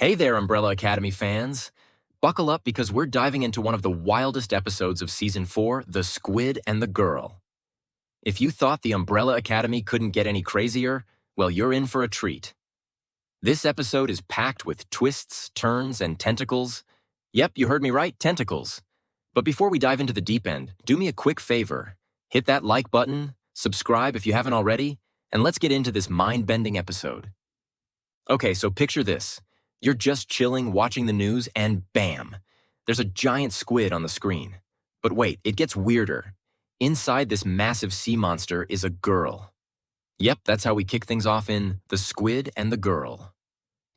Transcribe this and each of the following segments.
Hey there, Umbrella Academy fans! Buckle up because we're diving into one of the wildest episodes of Season 4, The Squid and the Girl. If you thought the Umbrella Academy couldn't get any crazier, well, you're in for a treat. This episode is packed with twists, turns, and tentacles. Yep, you heard me right, tentacles. But before we dive into the deep end, do me a quick favor. Hit that like button, subscribe if you haven't already, and let's get into this mind-bending episode. Okay, so picture this. You're just chilling, watching the news, and bam! There's a giant squid on the screen. But wait, it gets weirder. Inside this massive sea monster is a girl. Yep, that's how we kick things off in The Squid and the Girl.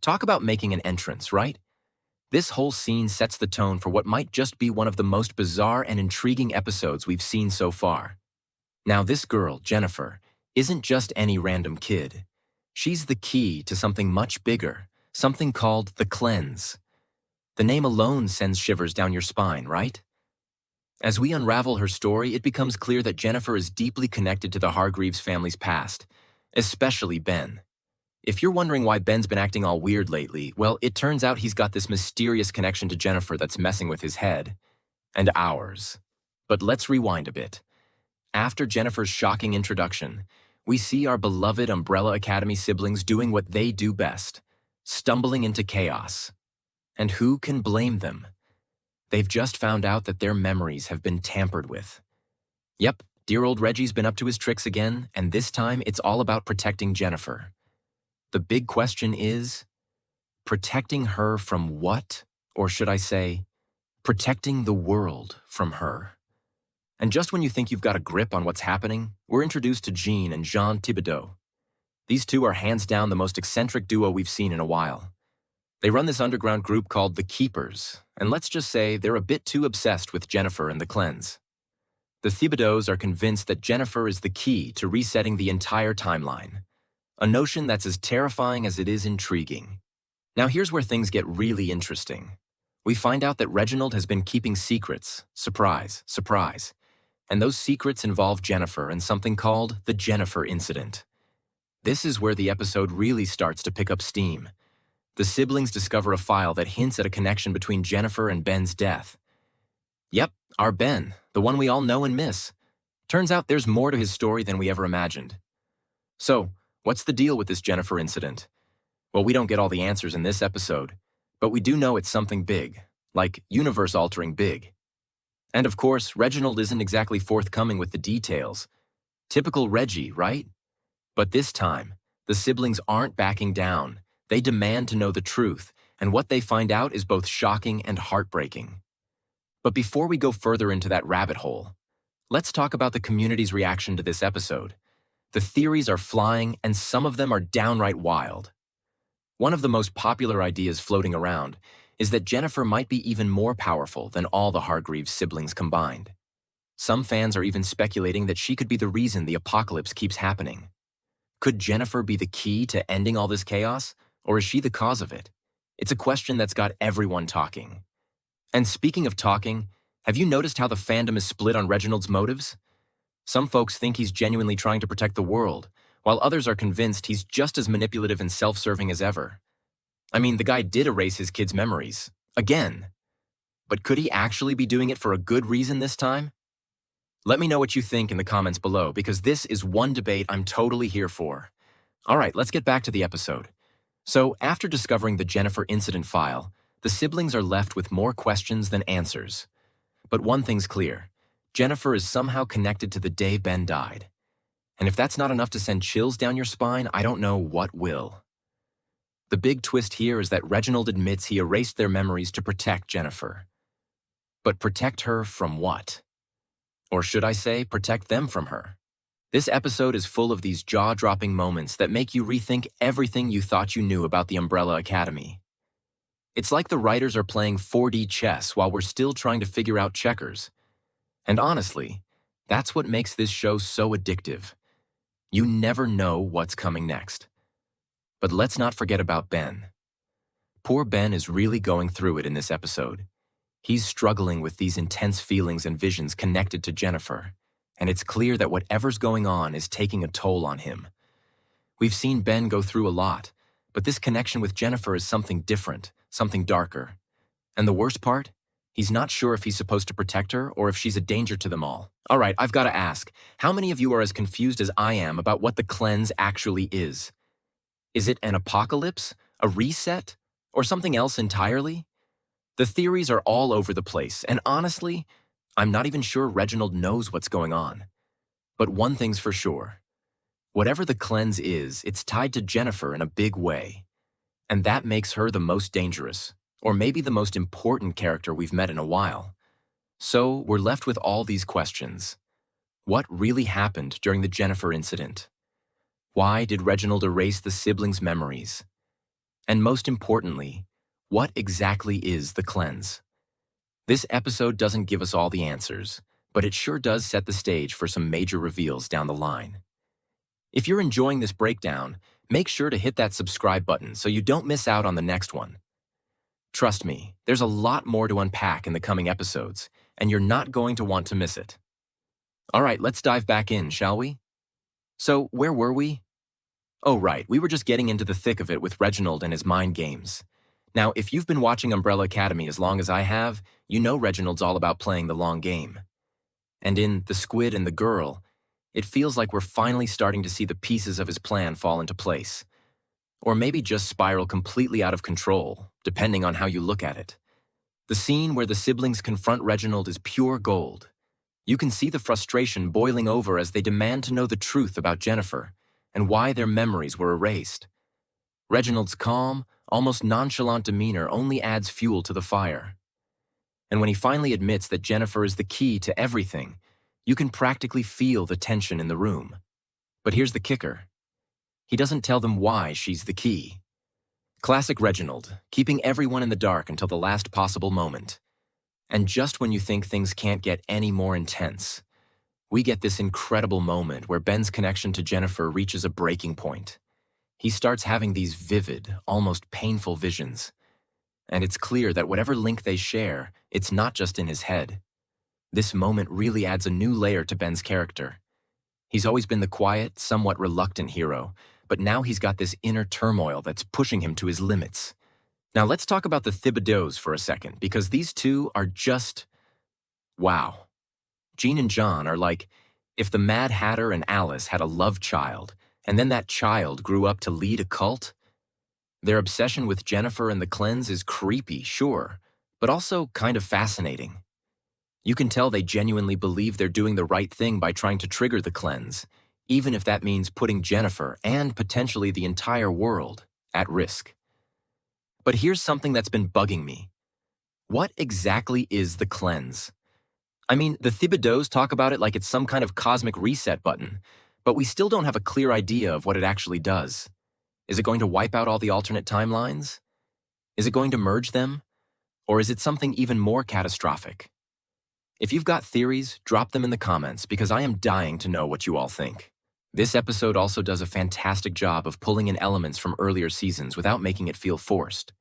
Talk about making an entrance, right? This whole scene sets the tone for what might just be one of the most bizarre and intriguing episodes we've seen so far. Now, this girl, Jennifer, isn't just any random kid. She's the key to something much bigger. Something called the Cleanse. The name alone sends shivers down your spine, right? As we unravel her story, it becomes clear that Jennifer is deeply connected to the Hargreaves family's past, especially Ben. If you're wondering why Ben's been acting all weird lately, well, it turns out he's got this mysterious connection to Jennifer that's messing with his head. And ours. But let's rewind a bit. After Jennifer's shocking introduction, we see our beloved Umbrella Academy siblings doing what they do best. Stumbling into chaos. And who can blame them? They've just found out that their memories have been tampered with. Yep, dear old Reggie's been up to his tricks again, and this time it's all about protecting Jennifer. The big question is, protecting her from what? Or should I say, protecting the world from her. And just when you think you've got a grip on what's happening, we're introduced to Jean and Jean Thibodeau. These two are hands down the most eccentric duo we've seen in a while. They run this underground group called The Keepers, and let's just say they're a bit too obsessed with Jennifer and the Cleanse. The Thibodeaus are convinced that Jennifer is the key to resetting the entire timeline, a notion that's as terrifying as it is intriguing. Now here's where things get really interesting. We find out that Reginald has been keeping secrets, surprise, surprise, and those secrets involve Jennifer and something called the Jennifer Incident. This is where the episode really starts to pick up steam. The siblings discover a file that hints at a connection between Jennifer and Ben's death. Yep, our Ben, the one we all know and miss. Turns out there's more to his story than we ever imagined. So, what's the deal with this Jennifer incident? Well, we don't get all the answers in this episode, but we do know it's something big, like universe-altering big. And of course, Reginald isn't exactly forthcoming with the details. Typical Reggie, right? But this time, the siblings aren't backing down. They demand to know the truth, and what they find out is both shocking and heartbreaking. But before we go further into that rabbit hole, let's talk about the community's reaction to this episode. The theories are flying, and some of them are downright wild. One of the most popular ideas floating around is that Jennifer might be even more powerful than all the Hargreaves siblings combined. Some fans are even speculating that she could be the reason the apocalypse keeps happening. Could Jennifer be the key to ending all this chaos, or is she the cause of it? It's a question that's got everyone talking. And speaking of talking, have you noticed how the fandom is split on Reginald's motives? Some folks think he's genuinely trying to protect the world, while others are convinced he's just as manipulative and self-serving as ever. I mean, the guy did erase his kids' memories. Again. But could he actually be doing it for a good reason this time? Let me know what you think in the comments below, because this is one debate I'm totally here for. All right, let's get back to the episode. So, after discovering the Jennifer incident file, the siblings are left with more questions than answers. But one thing's clear. Jennifer is somehow connected to the day Ben died. And if that's not enough to send chills down your spine, I don't know what will. The big twist here is that Reginald admits he erased their memories to protect Jennifer. But protect her from what? Or should I say, protect them from her? This episode is full of these jaw-dropping moments that make you rethink everything you thought you knew about the Umbrella Academy. It's like the writers are playing 4D chess while we're still trying to figure out checkers. And honestly, that's what makes this show so addictive. You never know what's coming next. But let's not forget about Ben. Poor Ben is really going through it in this episode. He's struggling with these intense feelings and visions connected to Jennifer, and it's clear that whatever's going on is taking a toll on him. We've seen Ben go through a lot, But this connection with Jennifer is something different, something darker. And the worst part? He's not sure if he's supposed to protect her or if she's a danger to them all. All right, I've got to ask, how many of you are as confused as I am about what the cleanse actually is? Is it an apocalypse, a reset, or something else entirely? The theories are all over the place, and honestly, I'm not even sure Reginald knows what's going on. But one thing's for sure. Whatever the cleanse is, it's tied to Jennifer in a big way. And that makes her the most dangerous, or maybe the most important character we've met in a while. So we're left with all these questions. What really happened during the Jennifer incident? Why did Reginald erase the siblings' memories? And most importantly, what exactly is the cleanse? This episode doesn't give us all the answers, but it sure does set the stage for some major reveals down the line. If you're enjoying this breakdown, make sure to hit that subscribe button so you don't miss out on the next one. Trust me, there's a lot more to unpack in the coming episodes, and you're not going to want to miss it. All right, let's dive back in, shall we? So, where were we? Oh, right, we were just getting into the thick of it with Reginald and his mind games. Now, if you've been watching Umbrella Academy as long as I have, you know Reginald's all about playing the long game. And in The Squid and the Girl, it feels like we're finally starting to see the pieces of his plan fall into place. Or maybe just spiral completely out of control, depending on how you look at it. The scene where the siblings confront Reginald is pure gold. You can see the frustration boiling over as they demand to know the truth about Jennifer and why their memories were erased. Reginald's calm, almost nonchalant demeanor only adds fuel to the fire. And when he finally admits that Jennifer is the key to everything, you can practically feel the tension in the room. But here's the kicker. He doesn't tell them why she's the key. Classic Reginald, keeping everyone in the dark until the last possible moment. And just when you think things can't get any more intense, we get this incredible moment where Ben's connection to Jennifer reaches a breaking point. He starts having these vivid, almost painful visions. And it's clear that whatever link they share, it's not just in his head. This moment really adds a new layer to Ben's character. He's always been the quiet, somewhat reluctant hero, but now he's got this inner turmoil that's pushing him to his limits. Now let's talk about the Thibodeaus for a second, because these two are just... wow. Jean and John are like if the Mad Hatter and Alice had a love child, and then that child grew up to lead a cult. Their obsession with Jennifer and the cleanse is creepy, sure, but also kind of fascinating. You can tell they genuinely believe they're doing the right thing by trying to trigger the cleanse, even if that means putting Jennifer and potentially the entire world at risk. But here's something that's been bugging me. What exactly is the cleanse? I mean, the Thibodeaus talk about it like it's some kind of cosmic reset button, but we still don't have a clear idea of what it actually does. Is it going to wipe out all the alternate timelines? Is it going to merge them? Or is it something even more catastrophic? If you've got theories, drop them in the comments because I am dying to know what you all think. This episode also does a fantastic job of pulling in elements from earlier seasons without making it feel forced.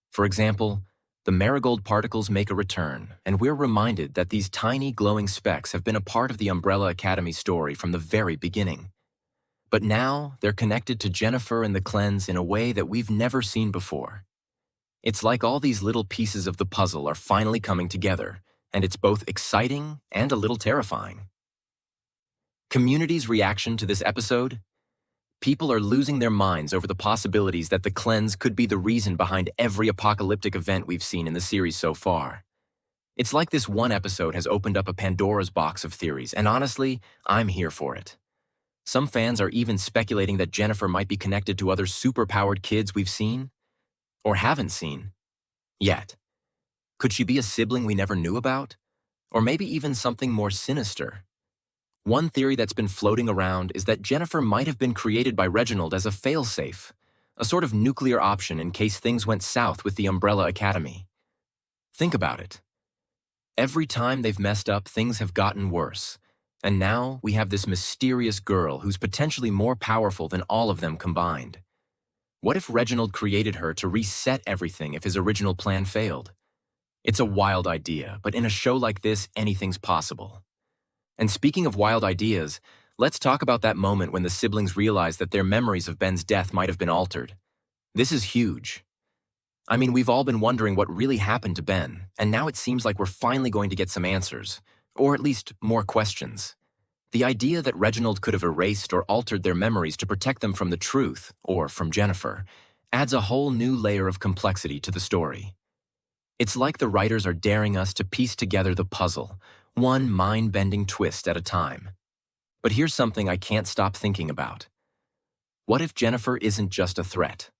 For example, the marigold particles make a return, and we're reminded that these tiny glowing specks have been a part of the Umbrella Academy story from the very beginning. But now they're connected to Jennifer and the cleanse in a way that we've never seen before. It's like all these little pieces of the puzzle are finally coming together, and it's both exciting and a little terrifying. Community's reaction to this episode? People are losing their minds over the possibilities that the cleanse could be the reason behind every apocalyptic event we've seen in the series so far. It's like this one episode has opened up a Pandora's box of theories, and honestly, I'm here for it. Some fans are even speculating that Jennifer might be connected to other superpowered kids we've seen, or haven't seen, yet. Could she be a sibling we never knew about? Or maybe even something more sinister? One theory that's been floating around is that Jennifer might have been created by Reginald as a failsafe, a sort of nuclear option in case things went south with the Umbrella Academy. Think about it. Every time they've messed up, things have gotten worse. And now we have this mysterious girl who's potentially more powerful than all of them combined. What if Reginald created her to reset everything if his original plan failed? It's a wild idea, but in a show like this, anything's possible. And speaking of wild ideas, let's talk about that moment when the siblings realized that their memories of Ben's death might have been altered. This is huge. I mean, we've all been wondering what really happened to Ben, and now it seems like we're finally going to get some answers, or at least more questions. The idea that Reginald could have erased or altered their memories to protect them from the truth, or from Jennifer, adds a whole new layer of complexity to the story. It's like the writers are daring us to piece together the puzzle, one mind-bending twist at a time. But here's something I can't stop thinking about. What if Jennifer isn't just a threat?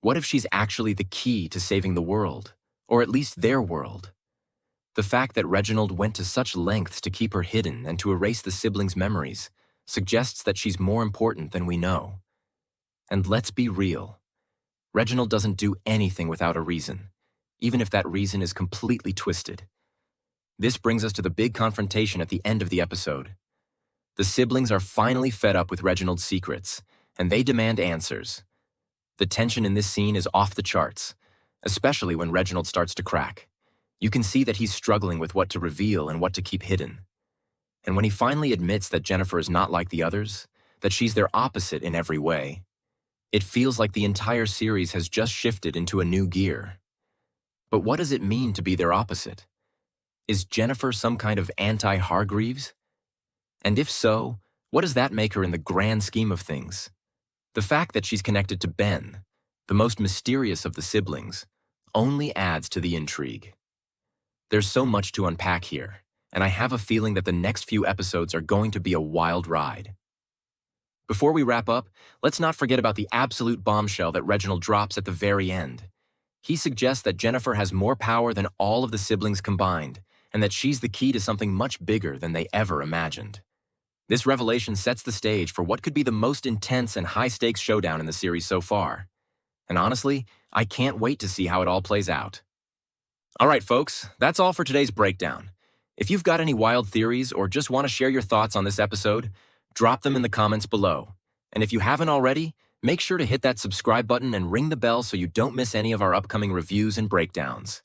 What if she's actually the key to saving the world, or at least their world? The fact that Reginald went to such lengths to keep her hidden and to erase the siblings' memories suggests that she's more important than we know. And let's be real. Reginald doesn't do anything without a reason, even if that reason is completely twisted. This brings us to the big confrontation at the end of the episode. The siblings are finally fed up with Reginald's secrets, and they demand answers. The tension in this scene is off the charts, especially when Reginald starts to crack. You can see that he's struggling with what to reveal and what to keep hidden. And when he finally admits that Jennifer is not like the others, that she's their opposite in every way, it feels like the entire series has just shifted into a new gear. But what does it mean to be their opposite? Is Jennifer some kind of anti-Hargreaves? And if so, what does that make her in the grand scheme of things? The fact that she's connected to Ben, the most mysterious of the siblings, only adds to the intrigue. There's so much to unpack here, and I have a feeling that the next few episodes are going to be a wild ride. Before we wrap up, let's not forget about the absolute bombshell that Reginald drops at the very end. He suggests that Jennifer has more power than all of the siblings combined, and that she's the key to something much bigger than they ever imagined. This revelation sets the stage for what could be the most intense and high-stakes showdown in the series so far. And honestly, I can't wait to see how it all plays out. All right, folks, that's all for today's breakdown. If you've got any wild theories or just want to share your thoughts on this episode, drop them in the comments below. And if you haven't already, make sure to hit that subscribe button and ring the bell so you don't miss any of our upcoming reviews and breakdowns.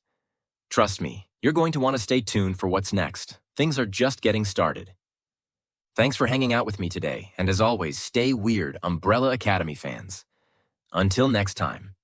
Trust me, you're going to want to stay tuned for what's next. Things are just getting started. Thanks for hanging out with me today, and as always, stay weird, Umbrella Academy fans. Until next time.